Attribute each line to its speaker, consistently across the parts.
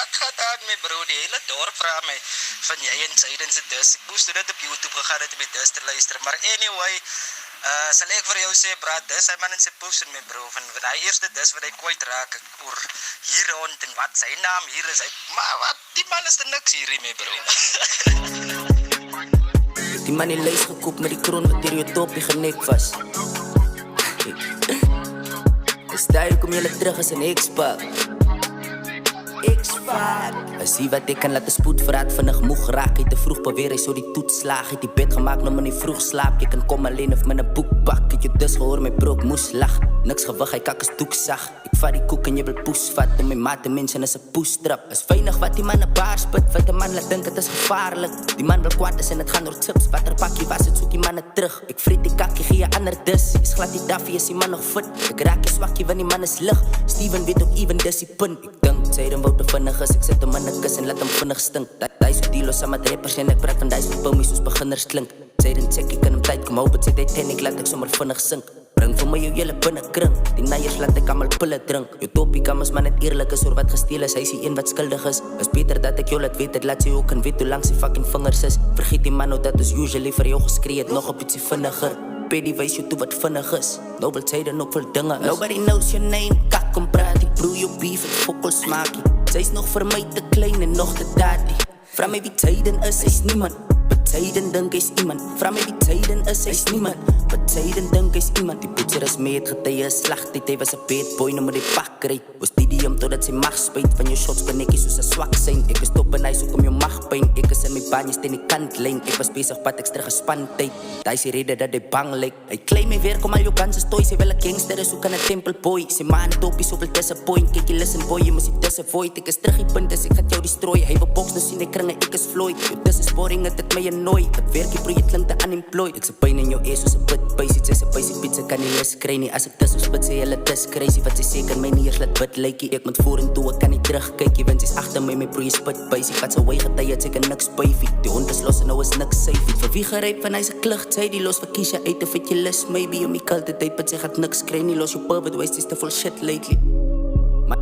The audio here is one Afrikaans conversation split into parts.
Speaker 1: wat gaat aan my bro? Die hele dorp vra my van jy en Jaden se dis. Ek moes toe dit op YouTube gegaan het om die dis te luister. Maar anyway, sal ek vir jou sê, brad, dis hy man in sy poes in my bro. Van hy eerste dis wat hy kwyt raak oor hier rond en wat sy naam hier is. Maar wat, die man is er niks hier my bro.
Speaker 2: Die man die lys gekoop met die kroon wat hier jou topie genek was. Is daar kom jylle terug as een X-Pac. X-Pac. As hy wat ek kan laat die spoed verraad vinnig moeg raak. Hy te vroeg beweer, hy so die toet slaag. Hy die bed gemaakt, nou my nie vroeg slaap. Jy kan kom alleen of met een boek pak. Ek jou dus gehoor, my broek moes lag. Niks gewig, hy kak is doeksag. Ek vat die koek en jy wil poes vat. Om my maat te mensen is een poestrap. Is weinig wat die man een baar spit. Wat die man laat dink het is gevaarlik. Die man wil kwaad is en het gaan door chips. Wat er pakkie was, het soek die man het terug. Ek vreet die kakkie, gee jy ander dis. Is glad die daffie, is die man nog fit. Ek raak die swakkie, want die man is lig. Steven weet ook even dis die punt. Ek dink, Jaden wou te vinnig is. Ek sit hom in een kus en laat hom vinnig stink. Die is die los aan met rappers en ek praat van die is vir soos beginners klink. Jaden check, ek kan hem tyd kom hoop. Het sê die ten, ek laat ek sommer vinnig sink. Bring vir my jou jylle binnekring. Die naiers laat ek allemaal pille drink. Jou topie kam is maar net eerlijk is oor wat gesteel is. Hy is die een wat skuldig is. Is beter dat ek jou laat weet. Het laat sy ook en weet hoe lang sy fucking vingers is. Vergeet die man nou dat is usually vir jou geskree het. Nog op ietsie vinniger. Paddy wys jou toe wat vinnig is. Nou wil Jaden ook veel dinge is. Nobody knows your name. Kak om praat. Die broe jou beef het fokkel smaakie. Sy is nog vir my te klein en nog te daddy. Vra my wie Jaden is, hy is niemand. Jaden dink hy's iemand. Vra my wie Jaden is, hy's niemand. But Jaden dink hy's iemand. Die poetser is mee het getye is slagtijd. Hy was een bad boy, nou moet hy pak rijd. Was stadium totdat sy mag spuit. Van jou shots ben ek soos een swak sein. Ek is top en hy soek om jou magpijn. Ek is in my banjes ten die kantlijn. Ek was bezig pad ekstra gespantijd. Daar is die rede dat hy bang lyk. Hy claim my werk om al jou kanses toy. Sy wil een gangster is, hoe kan een tempel boy. Sy man topie soveel disappoint. Kijk jy listen boy, jy moes die tussen void. Ek is terug die punt, dus ek gaat jou destroy. Hy wil box, nou sien die kringe, ek is Floyd. Jou tussen sporing, het my nooi. Het werk die bro, jy klink te unemployed. Ek sy pijn in jou eer soos een bit basic. Sy sy basic pizza kan nie lis kry nie. As ek dis op spit, sy hulle dis crazy. Wat sy sê kan my nie eers laat bid lykie. Ek moet voor en toe, ek kan nie terugkykie. Want sy is achter my bro, jy spit basic. Wat sy waai getij het, sy kan niks byfie. Die hond is los en nou is niks syfie. Vir wie geryp van hy sy klucht, sy die los vir Keisha uit. Of het jy list, maybe om die kulte tyd. But sy gaat niks kry nie, los jou pervert waste, is te full shit lately.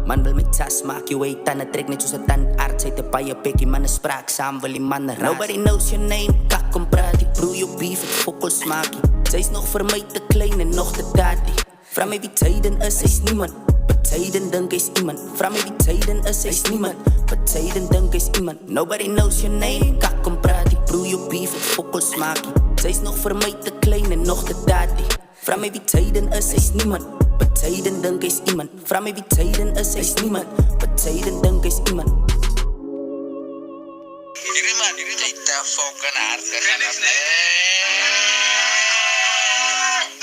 Speaker 2: Man wil met tas maak, jou eet tanden trek net soos een tandarts. Hy te baie pekkie, man is spraaksaam, wil die man raas. Nobody knows your name, kak om praat. Die broe jou beef, het fokkel smaakie. Sy is nog vir my te klein en nog te daddy. Vra my wie Jaden is, hy is niemand. But Jaden dink hy is iemand. Vra my wie Jaden is, hy is niemand. But Jaden dink hy is iemand. Nobody knows your name, kak om praat. Die broe jou beef, het fokkel smaakie. Sy is nog vir my te klein en nog te daddy. Vra my wie Jaden is, hy is niemand. But Jaden dink hy is iemand. Vra my wie Jaden is, hy is niemand. But Jaden dink hy is iemand.
Speaker 1: Hierdie man, hierdie het te fucking hard gegaan af, nee.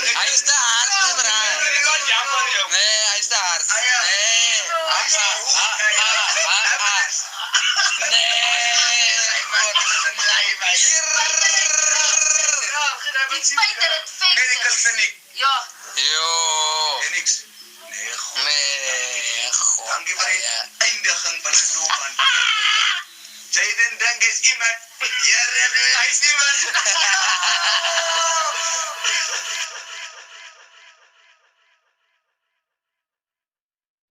Speaker 1: Hy is te hard, nee, bra. Nee, hy is te hard. Nee.
Speaker 3: Die feit dat het fake is.
Speaker 4: Medical clinic.
Speaker 3: Ja.
Speaker 1: Yo.
Speaker 4: En niks. Nee, goed.
Speaker 1: Nee, god.
Speaker 4: Dankie vir die eindiging van die loopbaan. Jaden dink is iemand. Hier, hy is niemand.